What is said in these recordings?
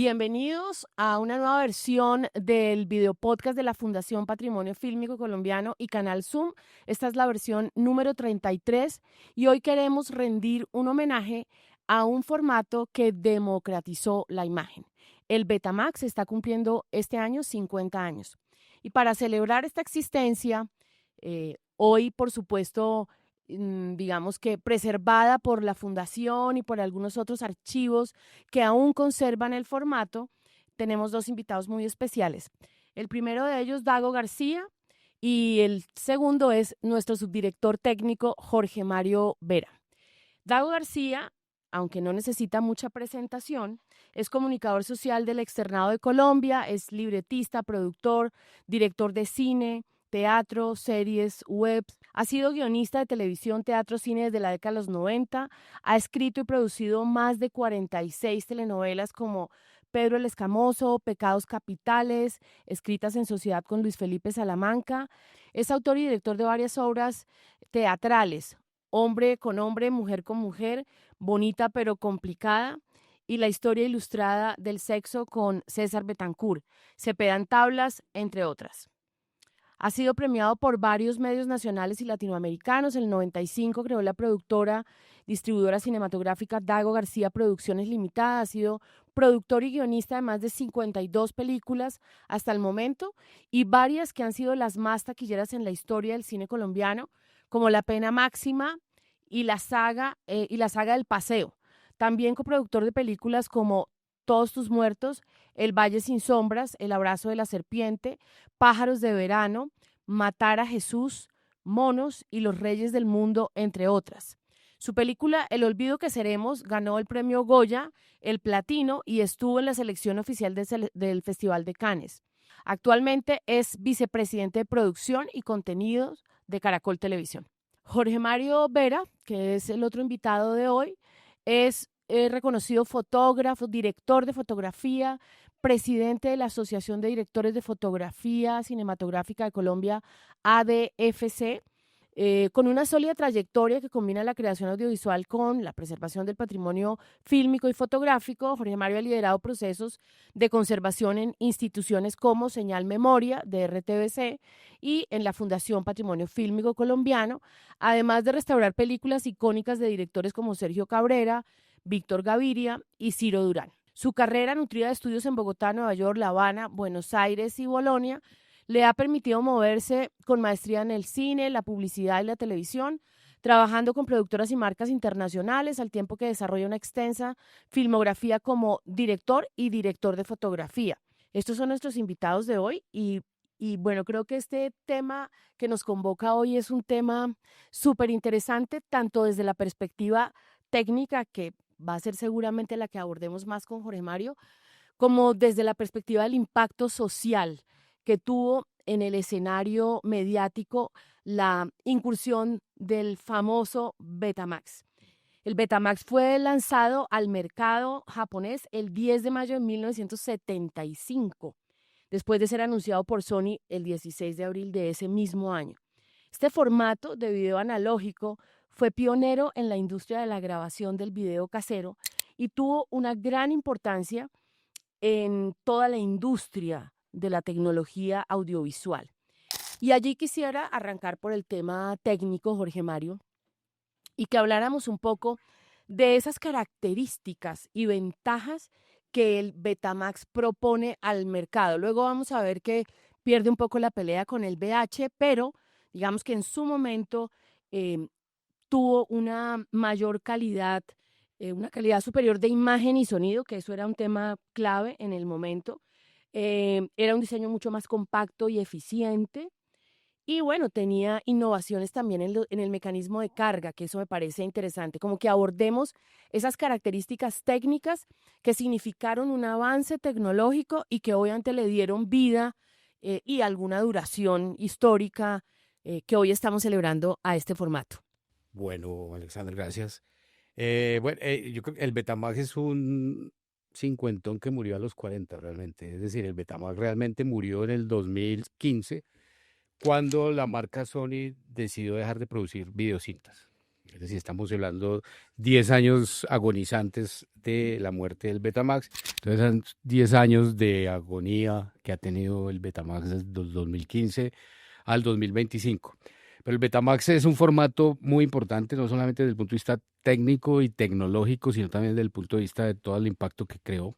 Bienvenidos a una nueva versión del video podcast de la Fundación Patrimonio Fílmico Colombiano y Canal Zoom. Esta es la versión número 33 y hoy queremos rendir un homenaje a un formato que democratizó la imagen. El Betamax está cumpliendo este año 50 años. Y para celebrar esta existencia, hoy, por supuesto, digamos que preservada por la Fundación y por algunos otros archivos que aún conservan el formato, tenemos dos invitados muy especiales. El primero de ellos, Dago García, y el segundo es nuestro subdirector técnico, Jorge Mario Vera. Dago García, aunque no necesita mucha presentación, es comunicador social del Externado de Colombia, es libretista, productor, director de cine, teatro, series, webs, ha sido guionista de televisión, teatro, cine desde la década de los 90, ha escrito y producido más de 46 telenovelas como Pedro el Escamoso, Pecados Capitales, escritas en sociedad con Luis Felipe Salamanca, es autor y director de varias obras teatrales, Hombre con hombre, mujer con mujer, Bonita pero complicada, y La historia ilustrada del sexo con César Betancourt, Cepedan tablas, entre otras. Ha sido premiado por varios medios nacionales y latinoamericanos. En el 95 creó la productora distribuidora cinematográfica Dago García Producciones Limitada. Ha sido productor y guionista de más de 52 películas hasta el momento y varias que han sido las más taquilleras en la historia del cine colombiano, como La pena máxima y la saga del Paseo. También coproductor de películas como Todos tus muertos, El valle sin sombras, El abrazo de la serpiente, Pájaros de verano, Matar a Jesús, Monos y Los reyes del mundo, entre otras. Su película El olvido que seremos ganó el premio Goya, el Platino, y estuvo en la selección oficial del Festival de Cannes. Actualmente es vicepresidente de producción y contenidos de Caracol Televisión. Jorge Mario Vera, que es el otro invitado de hoy, es reconocido fotógrafo, director de fotografía, presidente de la Asociación de Directores de Fotografía Cinematográfica de Colombia, ADFC, con una sólida trayectoria que combina la creación audiovisual con la preservación del patrimonio fílmico y fotográfico. Jorge Mario ha liderado procesos de conservación en instituciones como Señal Memoria de RTBC y en la Fundación Patrimonio Fílmico Colombiano, además de restaurar películas icónicas de directores como Sergio Cabrera, Víctor Gaviria y Ciro Durán. Su carrera, nutrida de estudios en Bogotá, Nueva York, La Habana, Buenos Aires y Bolonia, le ha permitido moverse con maestría en el cine, la publicidad y la televisión, trabajando con productoras y marcas internacionales, al tiempo que desarrolla una extensa filmografía como director y director de fotografía. Estos son nuestros invitados de hoy y bueno, creo que este tema que nos convoca hoy es un tema súper interesante, tanto desde la perspectiva técnica, que va a ser seguramente la que abordemos más con Jorge Mario, como desde la perspectiva del impacto social que tuvo en el escenario mediático la incursión del famoso Betamax. El Betamax fue lanzado al mercado japonés el 10 de mayo de 1975, después de ser anunciado por Sony el 16 de abril de ese mismo año. Este formato de video analógico fue pionero en la industria de la grabación del video casero y tuvo una gran importancia en toda la industria de la tecnología audiovisual. Y allí quisiera arrancar por el tema técnico, Jorge Mario, y que habláramos un poco de esas características y ventajas que el Betamax propone al mercado. Luego vamos a ver que pierde un poco la pelea con el VH, pero digamos que en su momento eh, tuvo una mayor calidad, una calidad superior de imagen y sonido, que eso era un tema clave en el momento. Era un diseño mucho más compacto y eficiente. Y bueno, tenía innovaciones también en el mecanismo de carga, que eso me parece interesante, como que abordemos esas características técnicas que significaron un avance tecnológico y que obviamente le dieron vida y alguna duración histórica que hoy estamos celebrando a este formato. Bueno, Alexander, gracias. Yo creo que el Betamax es un cincuentón que murió a los 40 realmente. Es decir, el Betamax realmente murió en el 2015 cuando la marca Sony decidió dejar de producir videocintas. Es decir, estamos hablando 10 años agonizantes de la muerte del Betamax. Entonces, son 10 años de agonía que ha tenido el Betamax desde el 2015 al 2025. Pero el Betamax es un formato muy importante, no solamente desde el punto de vista técnico y tecnológico, sino también desde el punto de vista de todo el impacto que creó.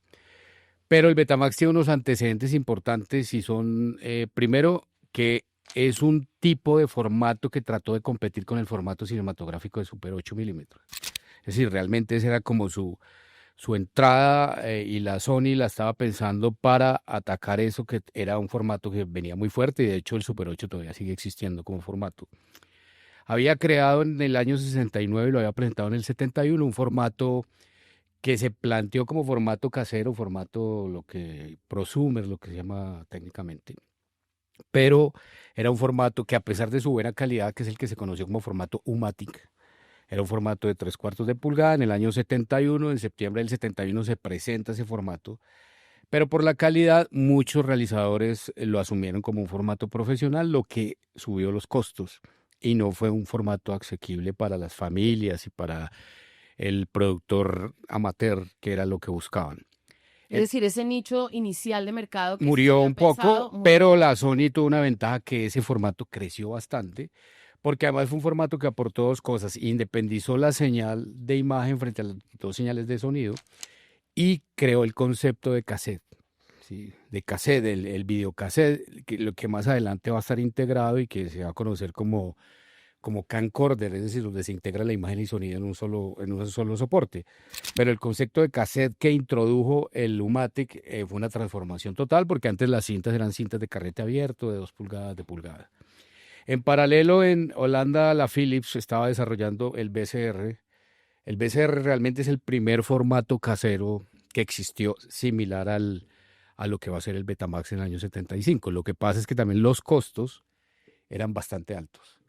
Pero el Betamax tiene unos antecedentes importantes y son, primero, que es un tipo de formato que trató de competir con el formato cinematográfico de Super 8 milímetros. Es decir, realmente esa era como su entrada, y la Sony la estaba pensando para atacar eso, que era un formato que venía muy fuerte y de hecho el Super 8 todavía sigue existiendo como formato. Había creado en el año 69 y lo había presentado en el 71 un formato que se planteó como formato casero, formato lo que prosumer, lo que se llama técnicamente, pero era un formato que a pesar de su buena calidad, que es el que se conoció como formato UMATIC, era un formato de 3/4 de pulgada. En el año 71, en septiembre del 71 se presenta ese formato, pero por la calidad muchos realizadores lo asumieron como un formato profesional, lo que subió los costos y no fue un formato asequible para las familias y para el productor amateur, que era lo que buscaban. Es decir, ese nicho inicial de mercado que sí se Murió había un pensado, poco, murió. pero la Sony tuvo una ventaja, que ese formato creció bastante, porque además fue un formato que aportó dos cosas: independizó la señal de imagen frente a las dos señales de sonido y creó el concepto de cassette. ¿Sí? De cassette, el videocassette, lo que más adelante va a estar integrado y que se va a conocer como camcorder, es decir, donde se integra la imagen y sonido en un solo soporte. Pero el concepto de cassette que introdujo el Umatic, fue una transformación total, porque antes las cintas eran cintas de carrete abierto, de 2 pulgadas, de pulgada. En paralelo, en Holanda, la Philips estaba desarrollando el VCR. El VCR realmente es el primer formato casero que existió similar a lo que va a ser el Betamax en el año 75. Lo que pasa es que también los costos eran bastante altos.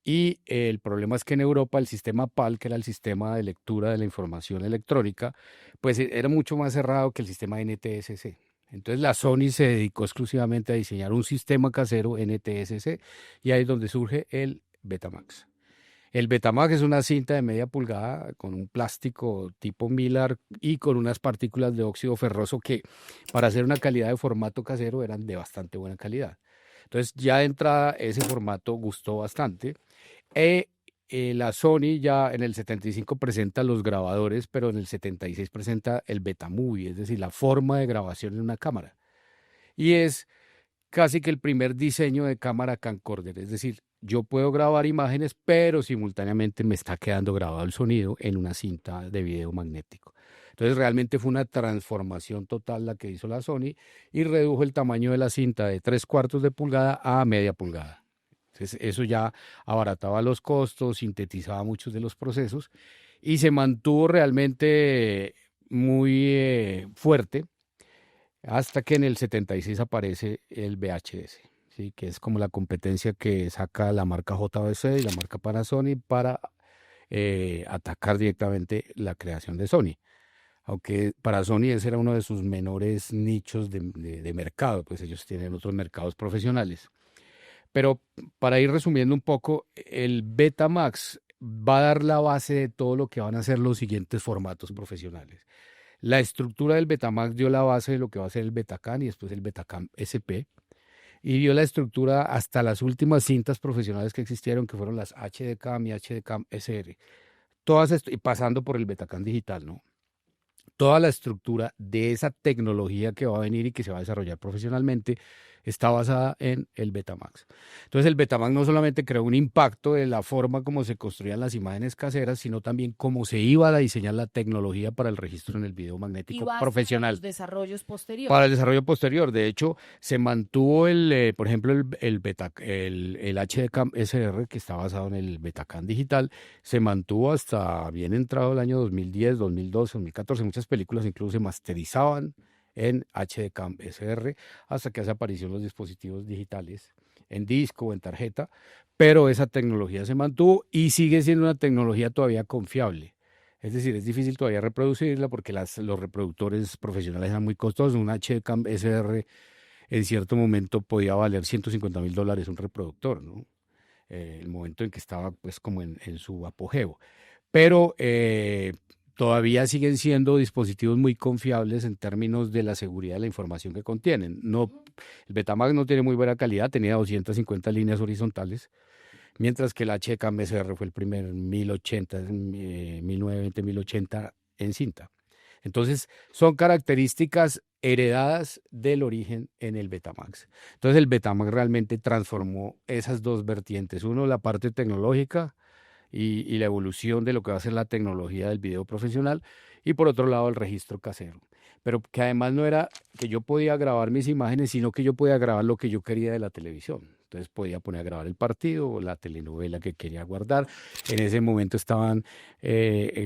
Y el problema es que en Europa el sistema PAL, que era el sistema de lectura de la información electrónica, pues era mucho más cerrado que el sistema NTSC. Entonces la Sony se dedicó exclusivamente a diseñar un sistema casero NTSC y ahí es donde surge el Betamax. El Betamax es una cinta de media pulgada con un plástico tipo Mylar y con unas partículas de óxido ferroso que, para hacer una calidad de formato casero, eran de bastante buena calidad. Entonces ya de entrada ese formato gustó bastante. E, la Sony ya en el 75 presenta los grabadores, pero en el 76 presenta el Betamovie, es decir, la forma de grabación en una cámara. Y es casi que el primer diseño de cámara camcorder, es decir, yo puedo grabar imágenes, pero simultáneamente me está quedando grabado el sonido en una cinta de video magnético. Entonces realmente fue una transformación total la que hizo la Sony y redujo el tamaño de la cinta de 3/4 de pulgada a media pulgada. Entonces eso ya abarataba los costos, sintetizaba muchos de los procesos y se mantuvo realmente muy, fuerte, hasta que en el 76 aparece el VHS, ¿sí? Que es como la competencia que saca la marca JVC y la marca Panasonic para, atacar directamente la creación de Sony. Aunque para Sony ese era uno de sus menores nichos de mercado, pues ellos tienen otros mercados profesionales. Pero para ir resumiendo un poco, el Betamax va a dar la base de todo lo que van a ser los siguientes formatos profesionales. La estructura del Betamax dio la base de lo que va a ser el Betacam y después el Betacam SP, y dio la estructura hasta las últimas cintas profesionales que existieron, que fueron las HDCam y HDCam SR. Todas esto, y pasando por el Betacam digital, ¿no? Toda la estructura de esa tecnología que va a venir y que se va a desarrollar profesionalmente está basada en el Betamax. Entonces el Betamax no solamente creó un impacto de la forma como se construían las imágenes caseras, sino también cómo se iba a diseñar la tecnología para el registro en el video Y magnético base para los profesional, desarrollos para el posteriores. desarrollo posterior. De hecho, se mantuvo por ejemplo, el HDCam SR, que está basado en el Betacam digital, se mantuvo hasta bien entrado el año 2010, 2012, 2014. Muchas películas incluso se masterizaban en HDCam SR hasta que hace aparición los dispositivos digitales en disco o en tarjeta, pero esa tecnología se mantuvo y sigue siendo una tecnología todavía confiable. Es decir, es difícil todavía reproducirla porque los reproductores profesionales eran muy costosos. Un HDCam SR en cierto momento podía valer $150,000 un reproductor, ¿no? el momento en que estaba pues como en su apogeo. Pero todavía siguen siendo dispositivos muy confiables en términos de la seguridad de la información que contienen. No, el Betamax no tiene muy buena calidad, tenía 250 líneas horizontales, mientras que el HKMSR fue el primer 1080, 1920, 1080 en cinta. Entonces, son características heredadas del origen en el Betamax. Entonces, el Betamax realmente transformó esas dos vertientes. Uno, la parte tecnológica y la evolución de lo que va a ser la tecnología del video profesional, y por otro lado, el registro casero. Pero que además no era que yo podía grabar mis imágenes, sino que yo podía grabar lo que yo quería de la televisión. Entonces podía poner a grabar el partido o la telenovela que quería guardar. En ese momento estaban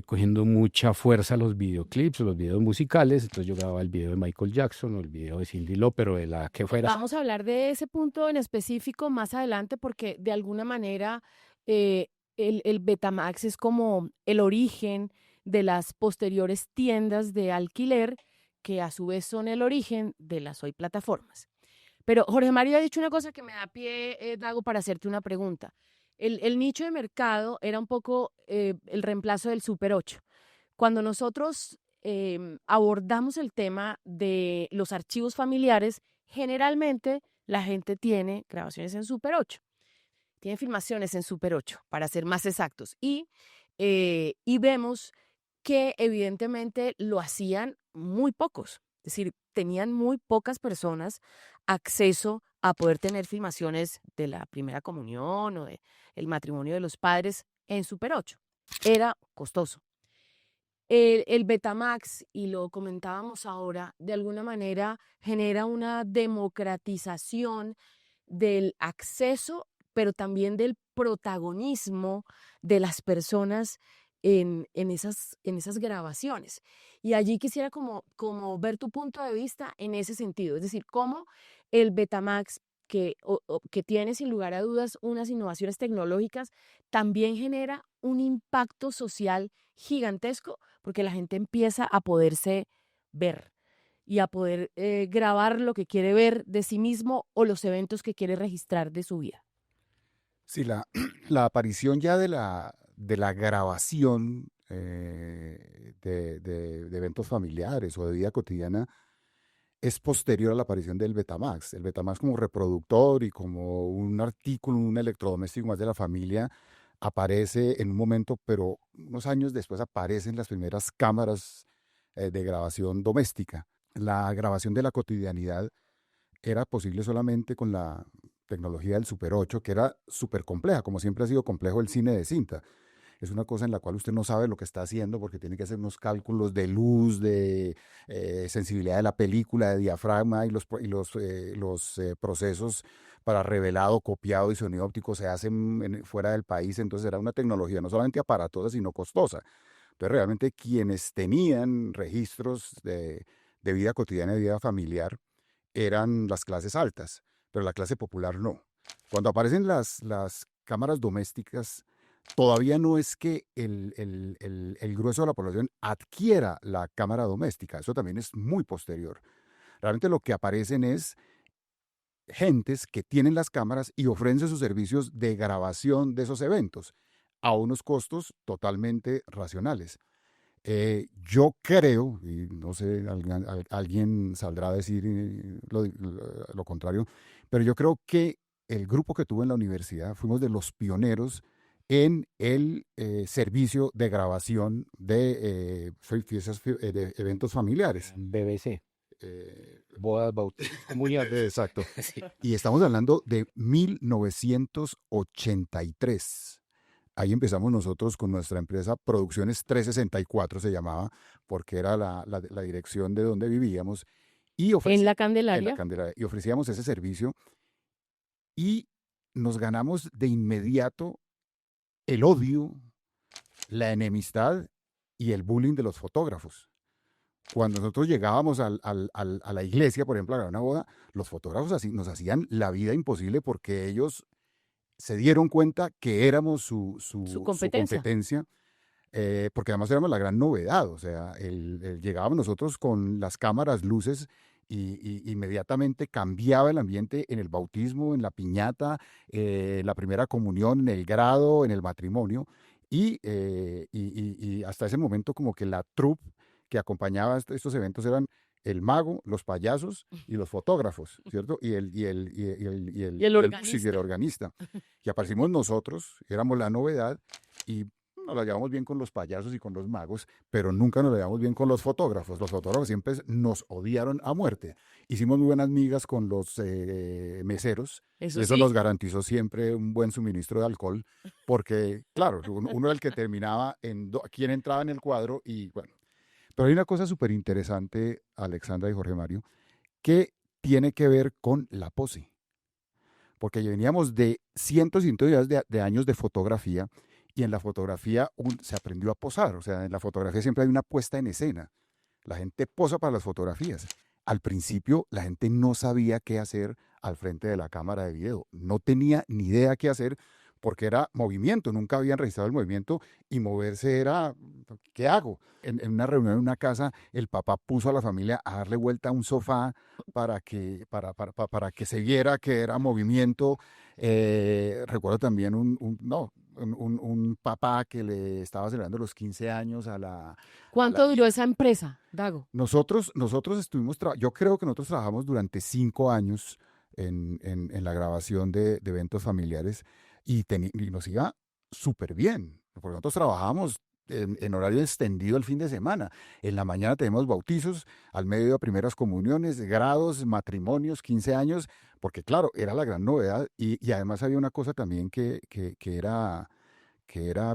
cogiendo mucha fuerza los videoclips, los videos musicales. Entonces yo grababa el video de Michael Jackson o el video de Cyndi Lauper o de la que fuera. Vamos a hablar de ese punto en específico más adelante porque de alguna manera eh, el Betamax es como el origen de las posteriores tiendas de alquiler que a su vez son el origen de las hoy plataformas. Pero Jorge Mario ha dicho una cosa que me da pie, Dago, para hacerte una pregunta. El nicho de mercado era un poco el reemplazo del Super 8. Cuando nosotros abordamos el tema de los archivos familiares, generalmente la gente tiene grabaciones en Super 8, tiene filmaciones en Super 8, para ser más exactos. Y vemos que evidentemente lo hacían muy pocos, es decir, tenían muy pocas personas acceso a poder tener filmaciones de la primera comunión o de el matrimonio de los padres en Super 8. Era costoso. El Betamax, y lo comentábamos ahora, de alguna manera genera una democratización del acceso, pero también del protagonismo de las personas en esas grabaciones. Y allí quisiera como ver tu punto de vista en ese sentido, es decir, cómo el Betamax, que tiene sin lugar a dudas unas innovaciones tecnológicas, también genera un impacto social gigantesco, porque la gente empieza a poderse ver y a poder grabar lo que quiere ver de sí mismo o los eventos que quiere registrar de su vida. Sí, la aparición ya de la grabación de eventos familiares o de vida cotidiana es posterior a la aparición del Betamax. El Betamax como reproductor y como un artículo, un electrodoméstico más de la familia, aparece en un momento, pero unos años después aparecen las primeras cámaras de grabación doméstica. La grabación de la cotidianidad era posible solamente con la tecnología del Super 8, que era súper compleja, como siempre ha sido complejo el cine de cinta. Es una cosa en la cual usted no sabe lo que está haciendo porque tiene que hacer unos cálculos de luz, de sensibilidad de la película, de diafragma y los procesos para revelado, copiado y sonido óptico se hacen fuera del país. Entonces era una tecnología no solamente aparatosa, sino costosa. Entonces realmente quienes tenían registros de vida cotidiana, de vida familiar, eran las clases altas, pero la clase popular no. Cuando aparecen las cámaras domésticas, todavía no es que el grueso de la población adquiera la cámara doméstica, eso también es muy posterior. Realmente lo que aparecen es gentes que tienen las cámaras y ofrecen sus servicios de grabación de esos eventos a unos costos totalmente racionales. Yo creo, y no sé, alguien saldrá a decir lo contrario, pero yo creo que el grupo que tuve en la universidad fuimos de los pioneros en el servicio de grabación de de eventos familiares. BBC, bodas, bautizos, comuniones. Exacto. Sí. Y estamos hablando de 1983. Ahí empezamos nosotros con nuestra empresa Producciones 364, se llamaba, porque era la dirección de donde vivíamos. Y En la en la Candelaria. Candelaria. Y ofrecíamos ese servicio y nos ganamos de inmediato el odio, la enemistad y el bullying de los fotógrafos. Cuando nosotros llegábamos a la iglesia, por ejemplo, a una boda, los fotógrafos así, nos hacían la vida imposible porque ellos se dieron cuenta que éramos Su competencia. competencia, porque además éramos la gran novedad. O sea, llegábamos nosotros con las cámaras, luces, y inmediatamente cambiaba el ambiente en el bautismo, en la piñata, en la primera comunión, en el grado, en el matrimonio. Y hasta ese momento como que la troupe que acompañaba estos eventos eran el mago, los payasos y los fotógrafos, ¿cierto? Y el Y el músico y el organista. organista. Y aparecimos nosotros, éramos la novedad y nos la llevamos bien con los payasos y con los magos, pero nunca nos la llevamos bien con los fotógrafos. Los fotógrafos siempre nos odiaron a muerte. Hicimos muy buenas migas con los meseros. Eso Eso sí. nos garantizó siempre un buen suministro de alcohol, porque, claro, uno era el que terminaba quién entraba en el cuadro y, bueno. Pero hay una cosa súper interesante, Alexandra y Jorge Mario, que tiene que ver con la pose. Porque veníamos de cientos y cientos de años de fotografía y en la fotografía se aprendió a posar. O sea, en la fotografía siempre hay una puesta en escena. La gente posa para las fotografías. Al principio la gente no sabía qué hacer al frente de la cámara de video. No tenía ni idea qué hacer porque era movimiento. Nunca habían registrado el movimiento y moverse era, ¿qué hago? En una reunión en una casa, el papá puso a la familia a darle vuelta a un sofá para que se viera que era movimiento. Recuerdo también no, un papá que le estaba celebrando los 15 años a la ¿Cuánto duró esa empresa, Dago? nosotros estuvimos, yo creo que nosotros trabajamos durante 5 años en la grabación de eventos familiares y nos iba súper bien, porque nosotros trabajábamos en horario extendido el fin de semana. En la mañana tenemos bautizos, al mediodía primeras comuniones, grados, matrimonios, 15 años, porque claro, era la gran novedad y además había una cosa también que era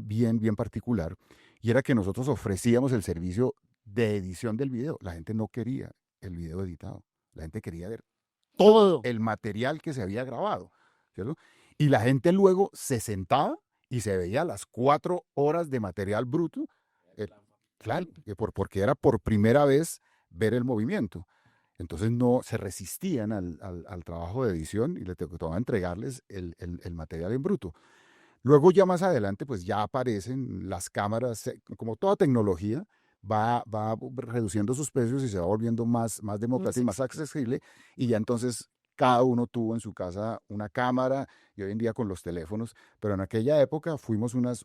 bien, bien particular, y era que nosotros ofrecíamos el servicio de edición del video. La gente no quería el video editado, la gente quería ver todo Todo. el material que se había grabado, ¿cierto? Y la gente luego se sentaba y se veía las 4 horas de material bruto, eh, claro, porque era por primera vez ver el movimiento. Entonces no se resistían al trabajo de edición y le tocaba entregarles el material en bruto. Luego ya más adelante, pues ya aparecen las cámaras, como toda tecnología, va reduciendo sus precios y se va volviendo más democrática y más accesible. Y ya entonces cada uno tuvo en su casa una cámara y hoy en día con los teléfonos. Pero en aquella época fuimos unas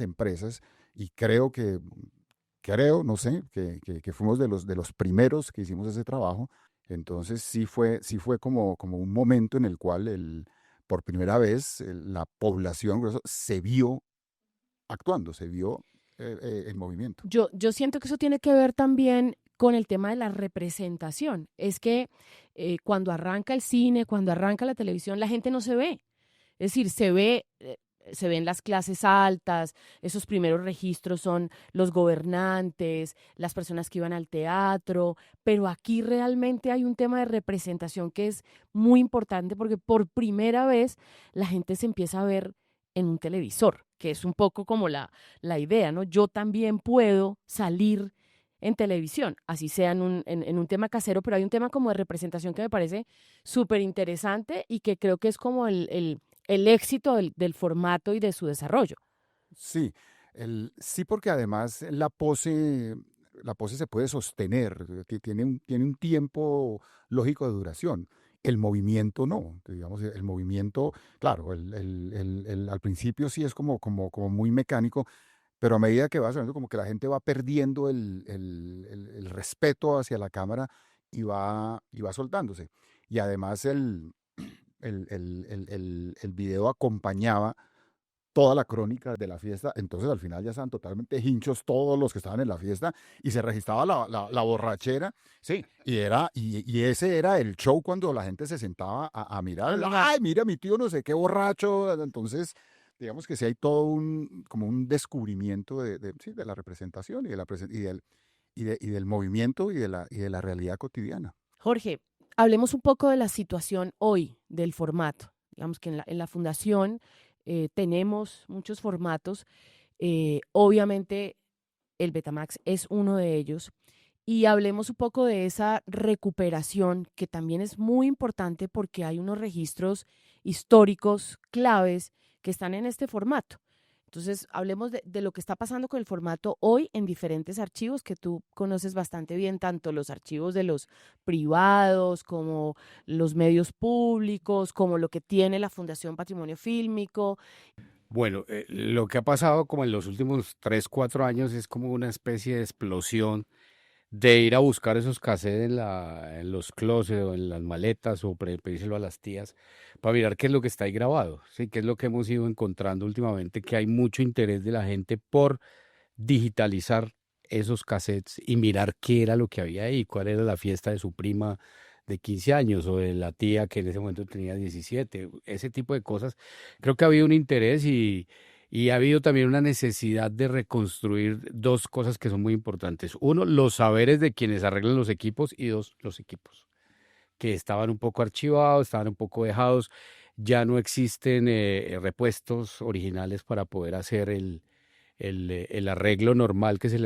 empresas y no sé, que fuimos de los primeros que hicimos ese trabajo. Entonces sí fue como un momento en el cual por primera vez la población se vio actuando, se vio en movimiento. Yo siento que eso tiene que ver también con el tema de la representación. Es que cuando arranca el cine, cuando arranca la televisión, la gente no se ve. Es decir, se ven las clases altas, esos primeros registros son los gobernantes, las personas que iban al teatro, pero aquí realmente hay un tema de representación que es muy importante porque por primera vez la gente se empieza a ver en un televisor, que es un poco como la idea, ¿no? Yo también puedo salir en televisión, así sea en un tema casero, pero hay un tema como de representación que me parece súper interesante y que creo que es como el éxito del formato y de su desarrollo. Sí, sí, porque además la pose se puede sostener, tiene un tiempo lógico de duración. El movimiento no, digamos, el movimiento, claro, al principio sí es como muy mecánico, pero a medida que va saliendo, como que la gente va perdiendo el respeto hacia la cámara y va soltándose. Y además el video acompañaba toda la crónica de la fiesta, entonces al final ya estaban totalmente hinchos todos los que estaban en la fiesta y se registraba la borrachera, sí, y ese era el show cuando la gente se sentaba a A mirar, mirar. ay, mira mi tío no sé qué borracho, entonces digamos que sí hay todo como un descubrimiento sí, de la representación y del movimiento y de la realidad cotidiana. Jorge, hablemos un poco de la situación hoy del formato. Digamos que en la fundación tenemos muchos formatos. Obviamente el Betamax es uno de ellos. Y hablemos un poco de esa recuperación que también es muy importante porque hay unos registros históricos claves que están en este formato. Entonces, hablemos de lo que está pasando con el formato hoy en diferentes archivos que tú conoces bastante bien, tanto los archivos de los privados como los medios públicos, como lo que tiene la Fundación Patrimonio Fílmico. Bueno, lo que ha pasado como en los últimos 3, 4 años es como una especie de explosión de ir a buscar esos cassettes en los closets o en las maletas o pedírselo a las tías para mirar qué es lo que está ahí grabado, ¿sí? Qué es lo que hemos ido encontrando últimamente, que hay mucho interés de la gente por digitalizar esos cassettes y mirar qué era lo que había ahí, cuál era la fiesta de su prima de 15 años o de la tía que en ese momento tenía 17, ese tipo de cosas. Creo que ha habido un interés y ha habido también una necesidad de reconstruir dos cosas que son muy importantes. Uno, los saberes de quienes arreglan los equipos y dos, los equipos, que estaban un poco archivados, estaban un poco dejados, ya no existen repuestos originales para poder hacer el arreglo normal que se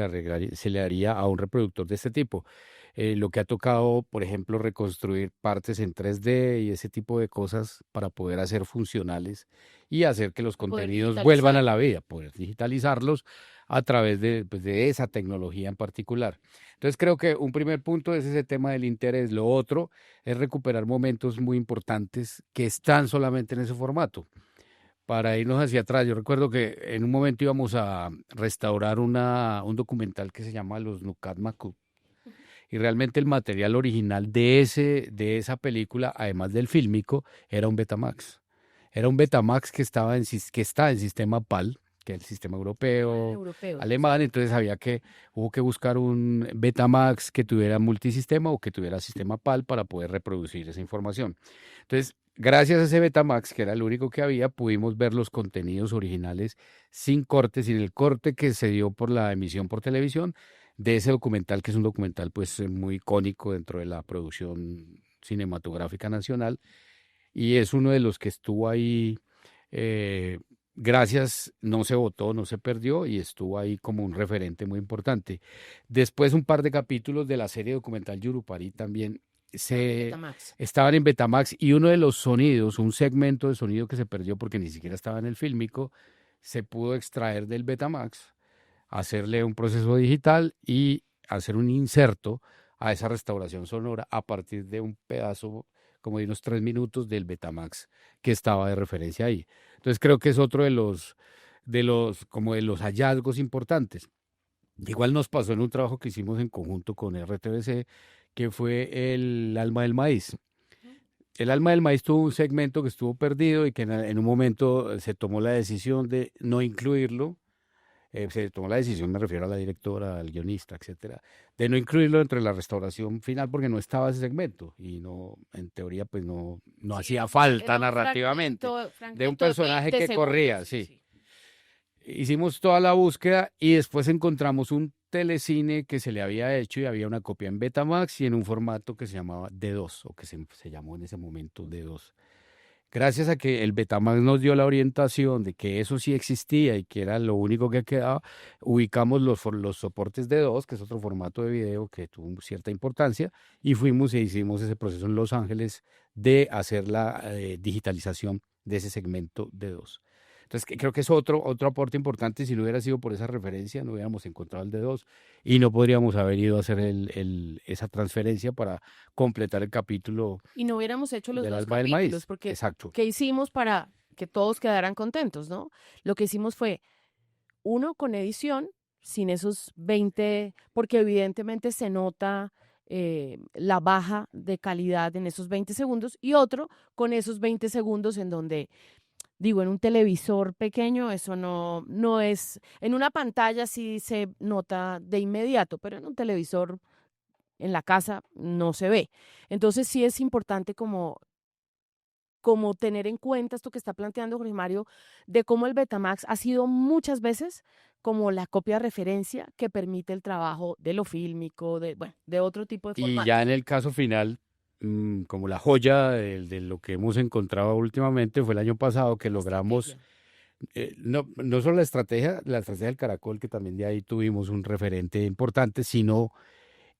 le haría a un reproductor de este tipo. Lo que ha tocado, por ejemplo, reconstruir partes en 3D y ese tipo de cosas para poder hacer funcionales y hacer que los Poder contenidos vuelvan a digitalizar. la vida, poder digitalizarlos a través pues, de esa tecnología en particular. Entonces creo que un primer punto es ese tema del interés. Lo otro es recuperar momentos muy importantes que están solamente en ese formato. Para irnos hacia atrás, yo recuerdo que en un momento íbamos a restaurar un documental que se llama Los Nukat Makub, y realmente el material original de esa película, además del fílmico, era un Betamax. Era un Betamax que está en sistema PAL, que es el sistema Ah, europeo, europeos, alemán. Entonces hubo que buscar un Betamax que tuviera multisistema o que tuviera sistema PAL para poder reproducir esa información. Entonces, gracias a ese Betamax, que era el único que había, pudimos ver los contenidos originales sin corte, sin el corte que se dio por la emisión por televisión de ese documental, que es un documental pues muy icónico dentro de la producción cinematográfica nacional, y es uno de los que estuvo ahí, eh, gracias, no se votó, no se perdió, y estuvo ahí como un referente muy importante. Después un par de capítulos de la serie documental Yurupari también estaban en se Betamax. estaban en Betamax, y uno de los sonidos, un segmento de sonido que se perdió porque ni siquiera estaba en el fílmico, se pudo extraer del Betamax, hacerle un proceso digital y hacer un inserto a esa restauración sonora a partir de un pedazo como de unos 3 minutos del Betamax que estaba de referencia ahí. Entonces creo que es otro como de los hallazgos importantes. Igual nos pasó en un trabajo que hicimos en conjunto con RTBC, que fue el Alma del Maíz. El Alma del Maíz tuvo un segmento que estuvo perdido y que en un momento se tomó la decisión de no incluirlo. Se tomó la decisión, me refiero a la directora, al guionista, etcétera, de no incluirlo entre la restauración final porque no estaba ese segmento y no, en teoría, pues no Sí, hacía porque falta era un narrativamente de un fragmento de personaje 20 que segundos, corría, sí, sí. sí. Hicimos toda la búsqueda y después encontramos un telecine que se le había hecho y había una copia en Betamax y en un formato que se llamaba D2 o que se llamó en ese momento D2. Gracias a que el Betamax nos dio la orientación de que eso sí existía y que era lo único que quedaba, ubicamos los soportes D2, que es otro formato de video que tuvo cierta importancia, y fuimos e hicimos ese proceso en Los Ángeles de hacer la digitalización de ese segmento D2. Entonces, creo que es otro aporte importante. Si no hubiera sido por esa referencia, no hubiéramos encontrado el D2 y no podríamos haber ido a hacer esa transferencia para completar el capítulo Y no hubiéramos hecho los del dos Alma del capítulos, Maíz. porque Exacto. ¿qué hicimos para que todos quedaran contentos, no? Lo que hicimos fue, uno, con edición, sin esos 20, porque evidentemente se nota la baja de calidad en esos 20 segundos, y otro, con esos 20 segundos en donde, digo, en un televisor pequeño, eso no es, en una pantalla sí se nota de inmediato, pero en un televisor en la casa no se ve. Entonces sí es importante como tener en cuenta esto que está planteando Jorge Mario, de cómo el Betamax ha sido muchas veces como la copia de referencia que permite el trabajo de lo fílmico, bueno, de otro tipo de Y ya formatos. en el caso final, como la joya de lo que hemos encontrado últimamente, fue el año pasado que La logramos, estrategia. no solo la estrategia del Caracol, que también de ahí tuvimos un referente importante, sino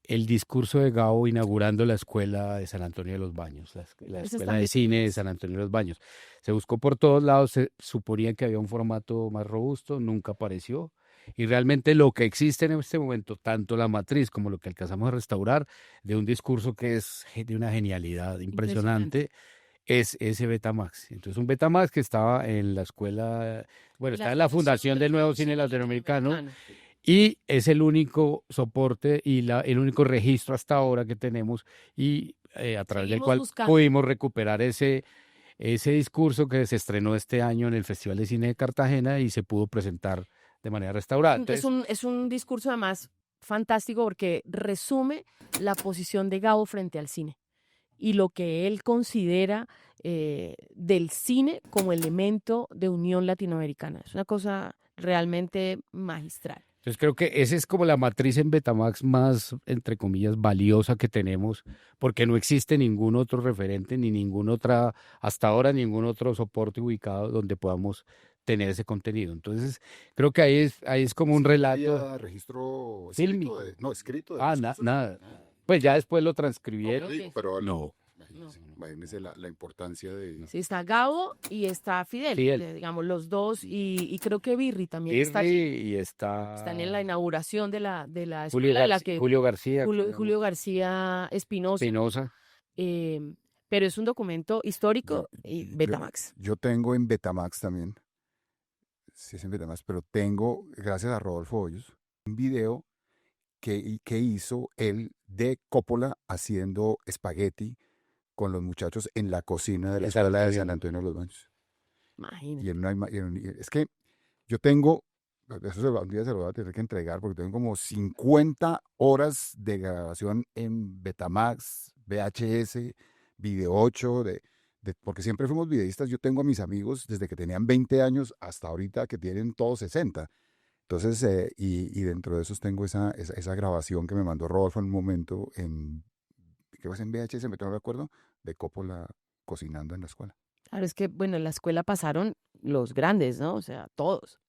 el discurso de Gabo inaugurando la escuela de San Antonio de los Baños, la Ese escuela está de bien. cine de San Antonio de los Baños. Se buscó por todos lados, se suponía que había un formato más robusto, nunca apareció. Y realmente lo que existe en este momento, tanto la matriz como lo que alcanzamos a restaurar, de un discurso que es de una genialidad Impresionante. impresionante, es ese Betamax. Entonces, un Betamax que estaba en la escuela, bueno, está en la Fundación del Nuevo Cine Latinoamericano, y es el único soporte y el único registro hasta ahora que tenemos, y a través del Seguimos cual buscando. pudimos recuperar ese discurso que se estrenó este año en el Festival de Cine de Cartagena y se pudo presentar de manera restaurada. Entonces, Es un discurso además fantástico porque resume la posición de Gabo frente al cine y lo que él considera del cine como elemento de unión latinoamericana. Es una cosa realmente magistral. entonces creo que esa es como la matriz en Betamax más, entre comillas, valiosa que tenemos, porque no existe ningún otro referente, ni hasta ahora ningún otro soporte ubicado donde podamos tener ese contenido. Entonces, creo que ahí es como un relato ¿Había registro fílmico. escrito de Ah, discurso? nada. Pues ya después lo No, transcribieron. creo que- Pero No, imagínese la importancia de... Sí, está Gabo y está Fidel, Fidel. digamos, los dos, y creo que Birri también está allí. Irri y Están en la está inauguración de la Julio escuela, de la que Julio García, Julio García Espinosa, Espinosa. pero es un documento histórico y Betamax. Yo tengo en Betamax también, sí es en Betamax, pero tengo, gracias a Rodolfo Hoyos, un video que hizo él de Coppola haciendo espagueti con los muchachos en la cocina de la En San escuela de Antonio. San Antonio de los Baños. Imagínate. Y es que yo tengo, un día se lo voy a tener que entregar porque tengo como 50 horas de grabación en Betamax, VHS, Video 8, porque siempre fuimos videístas. Yo tengo a mis amigos desde que tenían 20 años hasta ahorita que tienen todos 60. Entonces, y dentro de esos tengo esa grabación que me mandó Rodolfo en un momento creo que es en VHS, no me acuerdo, de Coppola cocinando en la escuela. Claro, es que, bueno, en la escuela pasaron los grandes, ¿no? O sea, todos.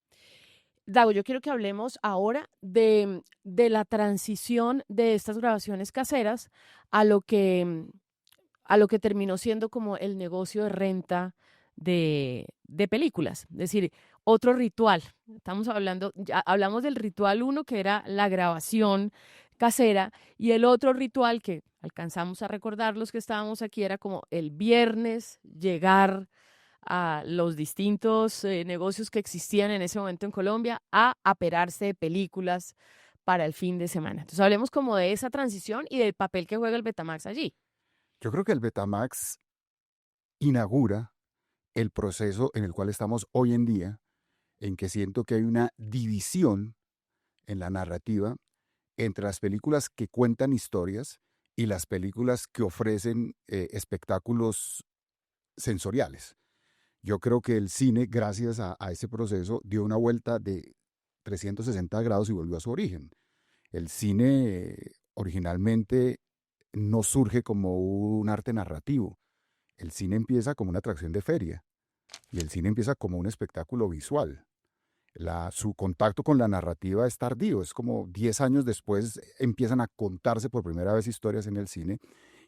Dago, yo quiero que hablemos ahora de la transición de estas grabaciones caseras a lo que terminó siendo como el negocio de renta de películas. Es decir, otro ritual. Estamos hablando, ya hablamos del ritual 1, que era la grabación casera, y el otro ritual que alcanzamos a recordar los que estábamos aquí era como el viernes llegar a los distintos negocios que existían en ese momento en Colombia a aperarse de películas para el fin de semana. Entonces hablemos como de esa transición y del papel que juega el Betamax allí. Yo creo que el Betamax inaugura el proceso en el cual estamos hoy en día, en que siento que hay una división en la narrativa entre las películas que cuentan historias y las películas que ofrecen espectáculos sensoriales. Yo creo que el cine, gracias a ese proceso, dio una vuelta de 360 grados y volvió a su origen. El cine originalmente no surge como un arte narrativo. El cine empieza como una atracción de feria y el cine empieza como un espectáculo visual. Su contacto con la narrativa es tardío, es como 10 años después empiezan a contarse por primera vez historias en el cine,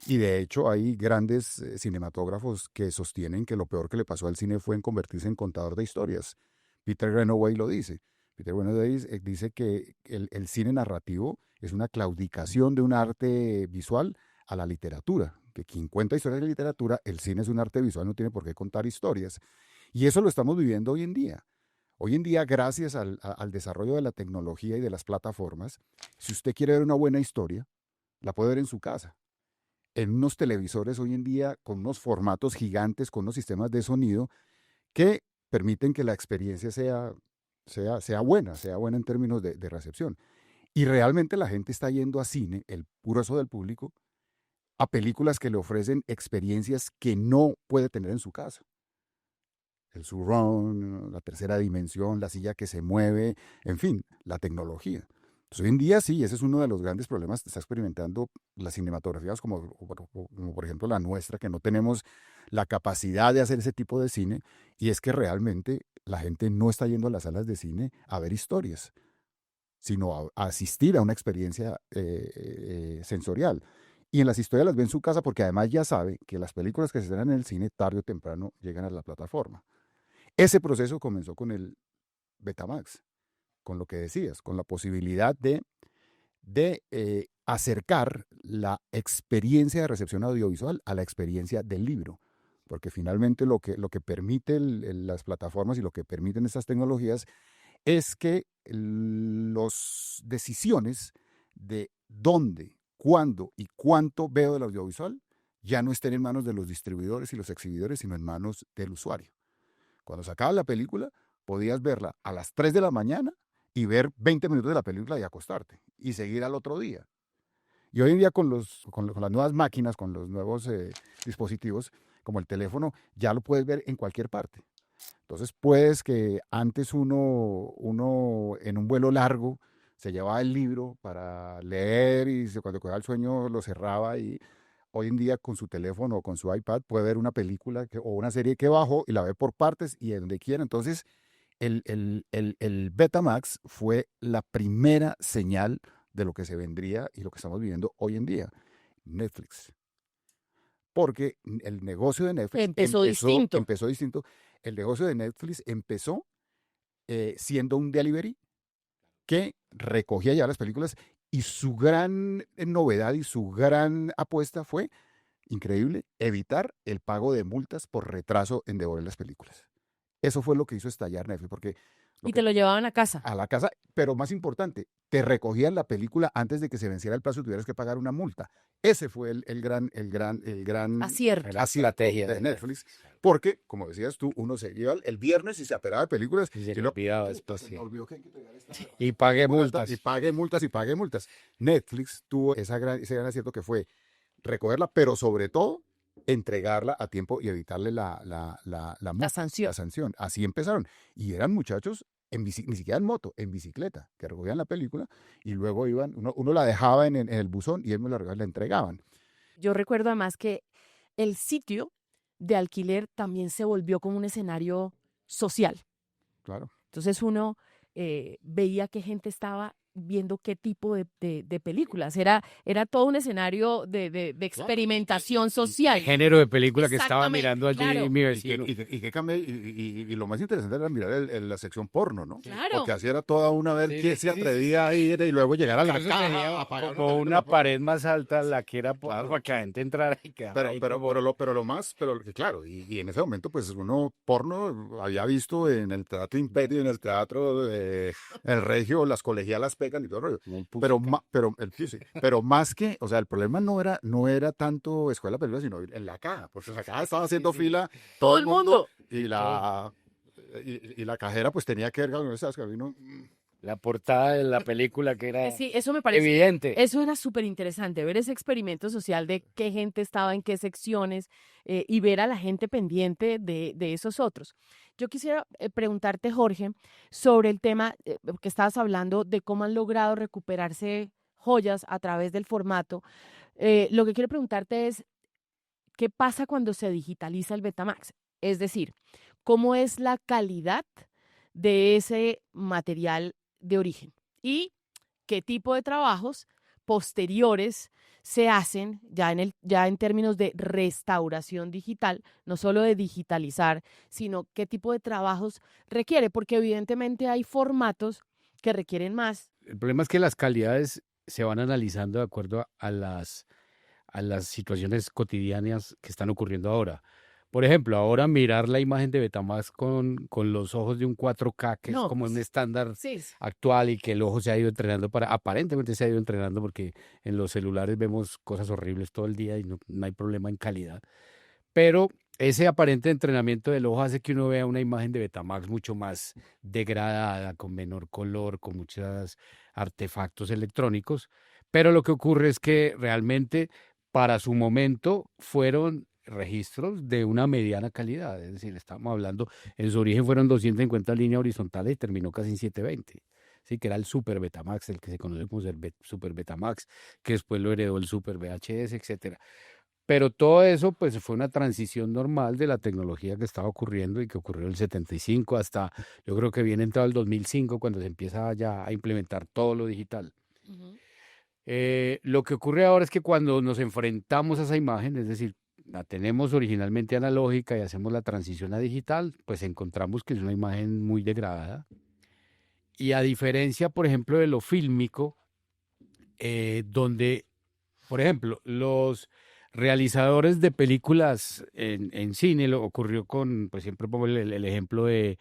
y de hecho hay grandes cinematógrafos que sostienen que lo peor que le pasó al cine fue en convertirse en contador de historias. Peter Greenaway lo dice. Peter Greenaway dice que el cine narrativo es una claudicación de un arte visual a la literatura, que quien cuenta historias de literatura, el cine es un arte visual, no tiene por qué contar historias. Y eso lo estamos viviendo hoy en día. Hoy en día, gracias al desarrollo de la tecnología y de las plataformas, si usted quiere ver una buena historia, la puede ver en su casa. En unos televisores hoy en día, con unos formatos gigantes, con unos sistemas de sonido que permiten que la experiencia sea buena en términos de recepción. Y realmente la gente está yendo a cine, el grueso del público, a películas que le ofrecen experiencias que no puede tener en su casa. El surround, la tercera dimensión, la silla que se mueve, en fin, la tecnología. Entonces, hoy en día sí, ese es uno de los grandes problemas que está experimentando las cinematografías como por ejemplo la nuestra, que no tenemos la capacidad de hacer ese tipo de cine, y es que realmente la gente no está yendo a las salas de cine a ver historias, sino a asistir a una experiencia sensorial. Y en las historias las ve en su casa porque además ya sabe que las películas que se estrenan en el cine tarde o temprano llegan a la plataforma. Ese proceso comenzó con el Betamax, con lo que decías, con la posibilidad de acercar la experiencia de recepción audiovisual a la experiencia del libro. Porque finalmente lo que permite las plataformas y lo que permiten estas tecnologías es que las decisiones de dónde, cuándo y cuánto veo del audiovisual ya no estén en manos de los distribuidores y los exhibidores, sino en manos del usuario. Cuando sacabas la película, podías verla a las 3 de la mañana y ver 20 minutos de la película y acostarte y seguir al otro día. Y hoy en día con las nuevas máquinas, con los nuevos dispositivos, como el teléfono, ya lo puedes ver en cualquier parte. Entonces puedes que antes uno en un vuelo largo se llevaba el libro para leer y cuando cogía el sueño lo cerraba, y hoy en día con su teléfono o con su iPad puede ver una película o una serie que bajó y la ve por partes y de donde quiera. Entonces el Betamax fue la primera señal de lo que se vendría y lo que estamos viviendo hoy en día, Netflix. Porque el negocio de Netflix Empezó distinto. empezó distinto. El negocio de Netflix empezó siendo un delivery que recogía ya las películas, y su gran novedad y su gran apuesta fue, increíble, evitar el pago de multas por retraso en devolver las películas. Eso fue lo que hizo estallar Netflix, porque Y te lo llevaban a casa. a la casa, pero más importante, te recogían la película antes de que se venciera el plazo y tuvieras que pagar una multa. Ese fue el gran Acierto. La estrategia de Netflix, porque, como decías tú, uno se iba el viernes y se aperaba de películas Y se y le lo olvidaba se después, me sí. olvidó que hay que pegar esta Y pagué multa, multas. y pague multas y pague multas. Netflix tuvo ese gran acierto que fue recogerla, pero sobre todo entregarla a tiempo y evitarle la multa, sanción. la sanción. Así empezaron. Y eran muchachos ni siquiera en moto, en bicicleta, que recogían la película y luego iban, uno la dejaba en el buzón y ellos la entregaban. Yo recuerdo además que el sitio de alquiler también se volvió como un escenario social. Claro. Entonces uno veía qué gente estaba viendo qué tipo de películas. Era todo un escenario de experimentación social. Género de película que estaba Exactamente, mirando allí claro. mi Y vecino. que cambie, y lo más interesante era mirar la sección porno, ¿no? Claro. Porque así era toda una vez Sí, que sí, se atrevía a ir y luego llegar a la Incluso caja tenía a pagar como una película pared más alta la que era Claro. para que la gente entrara y quedara ahí como- Claro, y en ese momento, pues uno porno había visto en el Teatro Imperio, en el Teatro El Regio, las colegialas pecan y todo el rollo. como un Pero, Pussycat. pero más que, o sea, el problema no era tanto escuela película, sino en la caja, porque en la caja estaba haciendo fila todo el mundo y la cajera pues tenía que ver con esas que vino. La portada de la película que era Sí, eso me parece. evidente. Eso era súper interesante, ver ese experimento social de qué gente estaba en qué secciones y ver a la gente pendiente de esos otros. Yo quisiera preguntarte, Jorge, sobre el tema que estabas hablando de cómo han logrado recuperarse joyas a través del formato. Lo que quiero preguntarte es, ¿qué pasa cuando se digitaliza el Betamax? Es decir, ¿cómo es la calidad de ese material de origen? Y qué tipo de trabajos posteriores se hacen ya en términos de restauración digital, no solo de digitalizar, sino qué tipo de trabajos requiere, porque evidentemente hay formatos que requieren más. El problema es que las calidades se van analizando de acuerdo a las situaciones cotidianas que están ocurriendo ahora. Por ejemplo, ahora mirar la imagen de Betamax con los ojos de un 4K, que es No, como un pues, estándar sí, actual y que el ojo se ha ido entrenando aparentemente se ha ido entrenando porque en los celulares vemos cosas horribles todo el día y no hay problema en calidad. Pero ese aparente entrenamiento del ojo hace que uno vea una imagen de Betamax mucho más degradada, con menor color, con muchos artefactos electrónicos. Pero lo que ocurre es que realmente para su momento fueron registros de una mediana calidad. Es decir, estamos hablando, en su origen fueron 250 líneas horizontales y terminó casi en 720. Sí, que era el Super Betamax, el que se conoce como el Super Betamax, que después lo heredó el Super VHS, etcétera. Pero todo eso, pues, fue una transición normal de la tecnología que estaba ocurriendo y que ocurrió en el 75 hasta, yo creo que viene entrado el 2005, cuando se empieza ya a implementar todo lo digital. Ujú. Lo que ocurre ahora es que cuando nos enfrentamos a esa imagen, es decir, la tenemos originalmente analógica y hacemos la transición a digital, pues encontramos que es una imagen muy degradada. Y a diferencia, por ejemplo, de lo fílmico, donde, por ejemplo, los realizadores de películas en cine, lo ocurrió con, pues siempre pongo el ejemplo de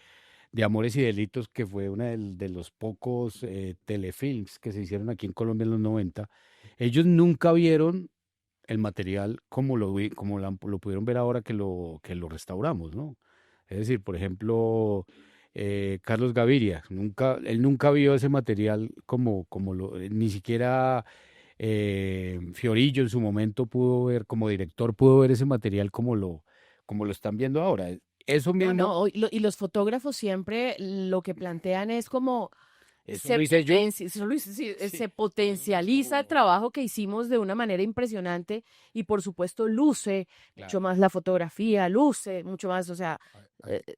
Amores y Delitos, que fue uno de los pocos telefilms que se hicieron aquí en Colombia en los 90. Ellos nunca vieron el material como lo pudieron ver ahora que lo restauramos, ¿no? Es decir, por ejemplo, Carlos Gaviria, él nunca vio ese material ni siquiera Fiorillo en su momento pudo ver, como director, pudo ver ese material como lo están viendo ahora. Eso No, mismo, no, y los fotógrafos siempre lo que plantean es como eso lo hice yo. se Sí, potencializa el trabajo que hicimos de una manera impresionante y por supuesto luce mucho claro. más la fotografía, luce mucho más, o sea, Ay, eh,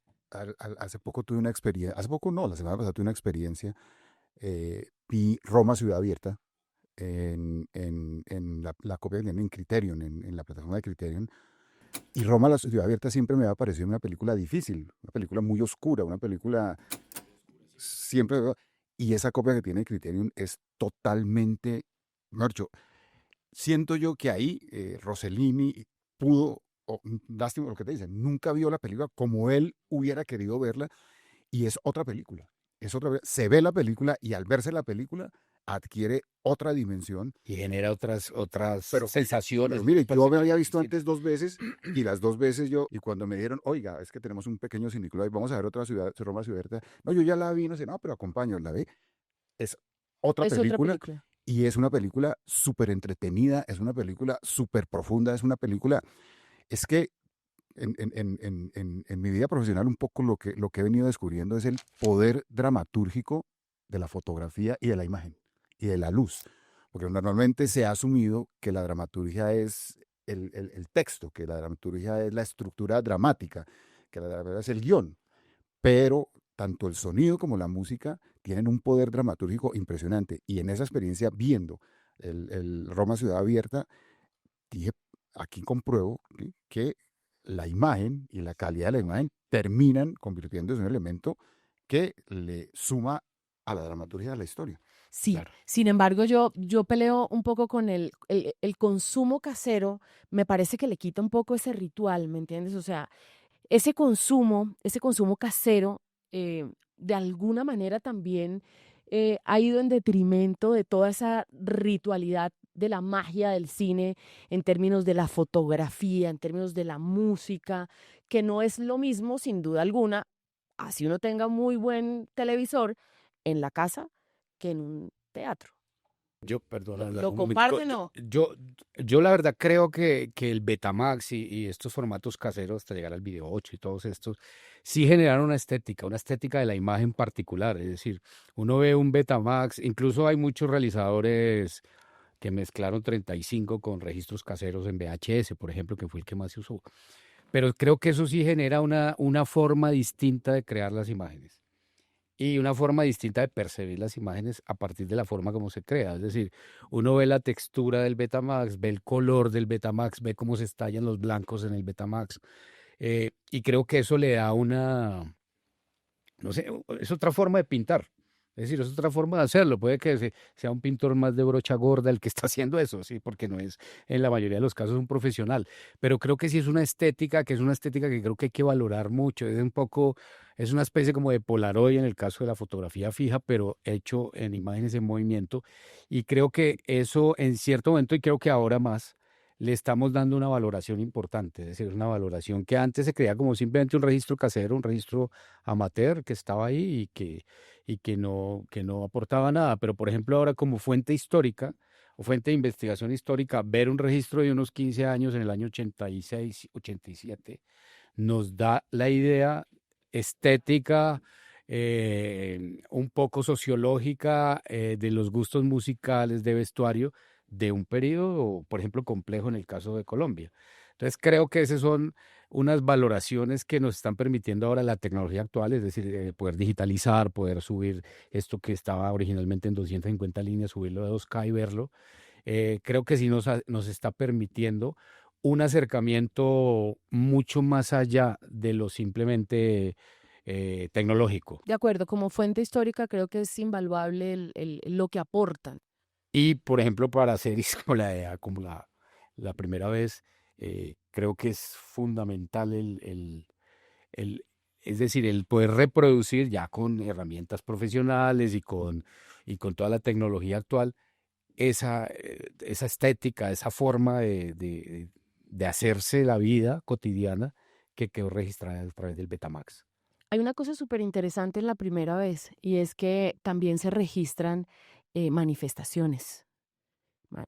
hace poco tuve una experiencia, hace poco no, la semana pasada tuve una experiencia, vi Roma Ciudad Abierta en la copia que tienen en Criterion, en la plataforma de Criterion, y Roma la Ciudad Abierta siempre me ha parecido una película difícil, una película muy oscura, una película siempre, y esa copia que tiene Criterion es totalmente, mejor dicho, siento yo que ahí Rossellini pudo, lástima lo que te dicen, nunca vio la película como él hubiera querido verla y es otra película. Se ve la película y al verse la película adquiere otra dimensión. Y genera otras Pero, sensaciones, pero otras mire, yo me había percepciones visto distintas. antes 2 veces y las 2 veces y cuando me dijeron, oiga, es que tenemos un pequeño ciniclub ahí, vamos a ver otra ciudad, Roma Ciudad Abierta. No, yo ya la vi, no sé, no, pero acompaño, la ve. Es otra es otra película película. y es una película súper entretenida, es una película súper profunda, es una película, es que en mi vida profesional un poco lo que he venido descubriendo es el poder dramatúrgico de la fotografía y de la imagen y de la luz. Porque normalmente se ha asumido que la dramaturgia es el texto, que la dramaturgia es la estructura dramática, que la dramaturgia es el guión. Pero tanto el sonido como la música tienen un poder dramatúrgico impresionante. Y en esa experiencia, viendo el Roma Ciudad Abierta, dije, aquí compruebo, ¿sí?, que la imagen y la calidad de la imagen terminan convirtiéndose en un elemento que le suma a la dramaturgia de la historia. Sí, Claro. sin embargo, yo peleo un poco con el consumo casero, me parece que le quita un poco ese ritual, ¿me entiendes? O sea, ese consumo casero, de alguna manera también ha ido en detrimento de toda esa ritualidad de la magia del cine en términos de la fotografía, en términos de la música, que no es lo mismo, sin duda alguna, así uno tenga muy buen televisor en la casa que en un teatro. Perdona, ¿Lo un momentico. comparten o? Yo la verdad creo que el Betamax y estos formatos caseros hasta llegar al Video 8 y todos estos, sí generaron una estética de la imagen particular. Es decir, uno ve un Betamax, incluso hay muchos realizadores que mezclaron 35 con registros caseros en VHS, por ejemplo, que fue el que más se usó. Pero creo que eso sí genera una forma distinta de crear las imágenes y una forma distinta de percibir las imágenes a partir de la forma como se crea. Es decir, uno ve la textura del Betamax, ve el color del Betamax, ve cómo se estallan los blancos en el Betamax. Y creo que eso le da no sé, es otra forma de pintar. Es decir, es otra forma de hacerlo. Puede que sea un pintor más de brocha gorda el que está haciendo eso, sí, porque no es en la mayoría de los casos un profesional. Pero creo que sí es una estética, que es una estética que creo que hay que valorar mucho. Es un poco, es una especie como de Polaroid en el caso de la fotografía fija, pero hecho en imágenes en movimiento. Y creo que eso en cierto momento, y creo que ahora más, le estamos dando una valoración importante. Es decir, una valoración que antes se creía como simplemente un registro casero, un registro amateur que estaba ahí y que no aportaba nada. Pero, por ejemplo, ahora como fuente histórica o fuente de investigación histórica, ver un registro de unos 15 años en el año 86, 87, nos da la idea estética, un poco sociológica, de los gustos musicales, de vestuario, de un periodo, por ejemplo, complejo en el caso de Colombia. Entonces creo que esas son unas valoraciones que nos están permitiendo ahora la tecnología actual, es decir, poder digitalizar, poder subir esto que estaba originalmente en 250 líneas, subirlo a 2K y verlo. Creo que sí nos está permitiendo un acercamiento mucho más allá de lo simplemente tecnológico. De acuerdo, como fuente histórica creo que es invaluable lo que aportan. Y, por ejemplo, para series como la primera vez, creo que es fundamental el, es decir, el poder reproducir ya con herramientas profesionales y con toda la tecnología actual esa estética, esa forma de hacerse la vida cotidiana que quedó registrada a través del Betamax. Hay una cosa súper interesante en la primera vez y es que también se registran manifestaciones,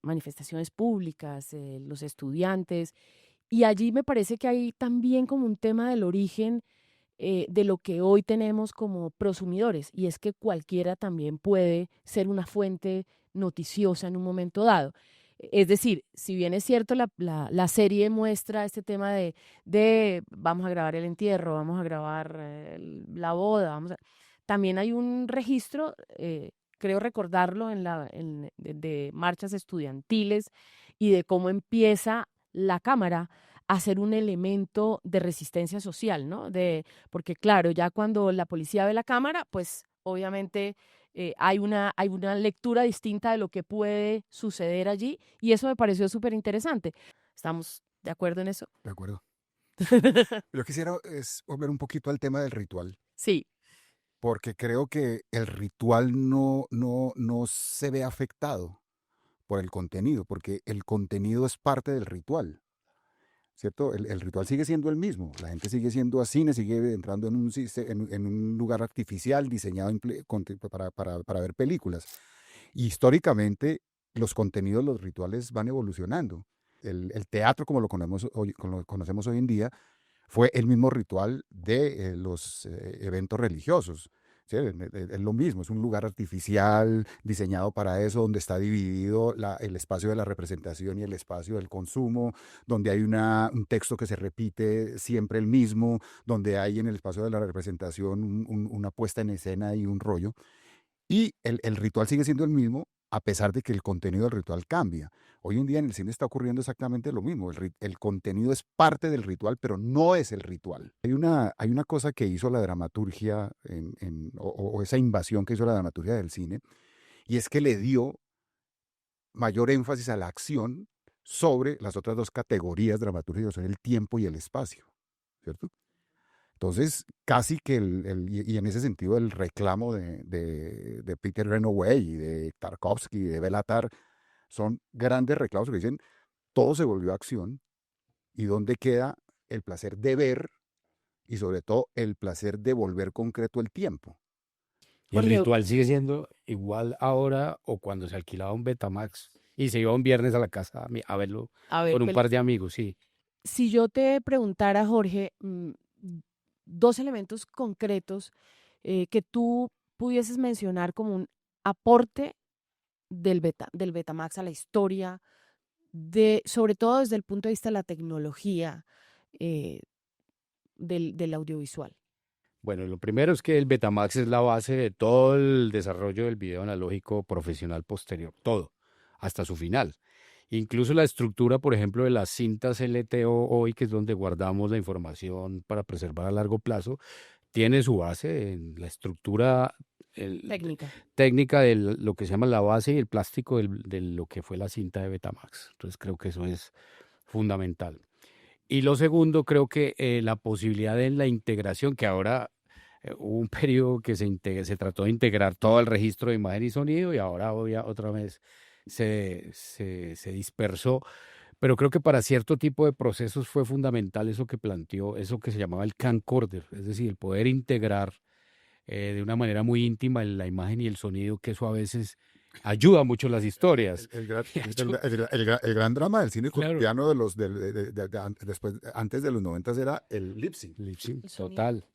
manifestaciones públicas, los estudiantes, y allí me parece que hay también como un tema del origen de lo que hoy tenemos como prosumidores, y es que cualquiera también puede ser una fuente noticiosa en un momento dado. Es decir, si bien es cierto, la serie muestra este tema de vamos a grabar el entierro, vamos a grabar la boda, también hay un registro, creo recordarlo, de marchas estudiantiles y de cómo empieza la cámara a ser un elemento de resistencia social, ¿no? Porque claro, ya cuando la policía ve la cámara, pues obviamente hay una lectura distinta de lo que puede suceder allí y eso me pareció súper interesante. ¿Estamos de acuerdo en eso? De acuerdo. Yo quisiera es volver un poquito al tema del ritual, Sí, porque creo que el ritual no se ve afectado por el contenido, porque el contenido es parte del ritual, ¿cierto? El ritual sigue siendo el mismo, la gente sigue siendo a cine, sigue entrando en un lugar artificial diseñado para ver películas. Y históricamente los contenidos, los rituales van evolucionando. El teatro, como lo conocemos hoy en día, fue el mismo ritual de los eventos religiosos. ¿Sí? Es lo mismo, es un lugar artificial diseñado para eso, donde está dividido el espacio de la representación y el espacio del consumo, donde hay un texto que se repite siempre el mismo, donde hay en el espacio de la representación una puesta en escena y un rollo. Y el ritual sigue siendo el mismo, a pesar de que el contenido del ritual cambia. Hoy en día en el cine está ocurriendo exactamente lo mismo. El contenido es parte del ritual, pero no es el ritual. Hay una cosa que hizo la dramaturgia, o esa invasión que hizo la dramaturgia del cine, y es que le dio mayor énfasis a la acción sobre las otras dos categorías dramatúrgicas, son el tiempo y el espacio, ¿cierto? Entonces, casi que y en ese sentido el reclamo de Peter Greenaway y de Tarkovsky y de Béla Tarr son grandes reclamos que dicen, todo se volvió acción y dónde queda el placer de ver y sobre todo el placer de volver concreto el tiempo. Y el Jorge, ritual sigue siendo igual ahora o cuando se alquilaba un Betamax y se iba un viernes a la casa a verlo a ver, con un par de amigos, sí. si yo te preguntara, Jorge, dos elementos concretos que tú pudieses mencionar como un aporte del Betamax a la historia, sobre todo desde el punto de vista de la tecnología eh, del audiovisual. Bueno, lo primero es que el Betamax es la base de todo el desarrollo del video analógico profesional posterior, todo, hasta su final. Incluso la estructura, por ejemplo, de las cintas LTO hoy, que es donde guardamos la información para preservar a largo plazo, tiene su base en la estructura Técnica. técnica de lo que se llama la base y el plástico de lo que fue la cinta de Betamax. Entonces creo que eso es fundamental. Y lo segundo, creo que la posibilidad de la integración, que ahora hubo un periodo que se trató de integrar todo el registro de imagen y sonido y ahora otra vez se dispersó. Pero creo que para cierto tipo de procesos fue fundamental eso que planteó, eso que se llamaba el camcorder, es decir, el poder integrar de una manera muy íntima la imagen y el sonido, que eso a veces ayuda mucho las historias. El gran drama del cine Claro. colombiano antes de los 90 era el lip sync. Lip sync, El sonido. total.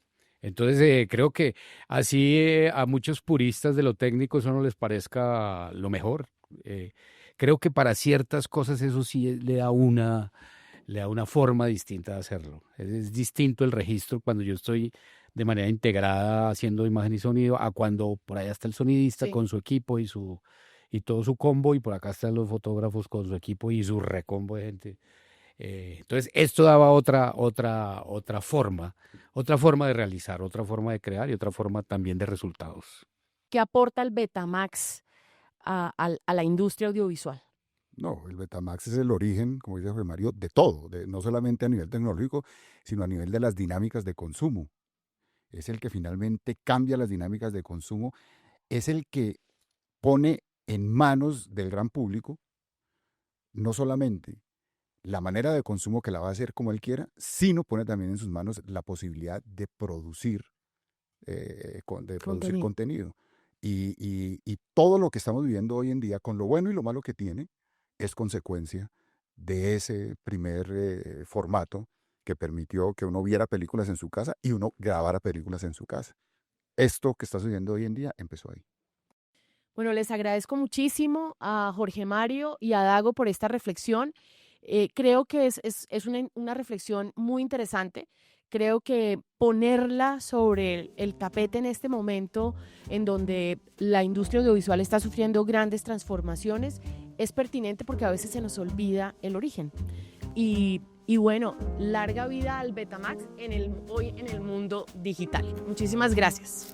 Entonces, creo que así a muchos puristas de lo técnico eso no les parezca lo mejor. creo que para ciertas cosas eso sí le da una forma distinta de hacerlo. Es distinto el registro cuando yo estoy de manera integrada haciendo imagen y sonido a cuando por allá está el sonidista Sí. con su equipo y todo su combo, y por acá están los fotógrafos con su equipo y su recombo de gente. Entonces esto daba otra forma de realizar, otra forma de crear y otra forma también de resultados. ¿Qué aporta el Betamax a la industria audiovisual? No, el Betamax es el origen, como dice Jorge Mario, de todo, no solamente a nivel tecnológico, sino a nivel de las dinámicas de consumo. Es el que finalmente cambia las dinámicas de consumo, es el que pone en manos del gran público no solamente la manera de consumo que la va a hacer como él quiera, sino pone también en sus manos la posibilidad de producir Contenido. contenido. Y todo lo que estamos viviendo hoy en día, con lo bueno y lo malo que tiene, es consecuencia de ese primer formato que permitió que uno viera películas en su casa y uno grabara películas en su casa. Esto que está sucediendo hoy en día empezó ahí. Bueno, les agradezco muchísimo a Jorge Mario y a Dago por esta reflexión. Creo que es una reflexión muy interesante. Creo que ponerla sobre el tapete en este momento en donde la industria audiovisual está sufriendo grandes transformaciones es pertinente porque a veces se nos olvida el origen. Y bueno, larga vida al Betamax hoy en el mundo digital. Muchísimas gracias.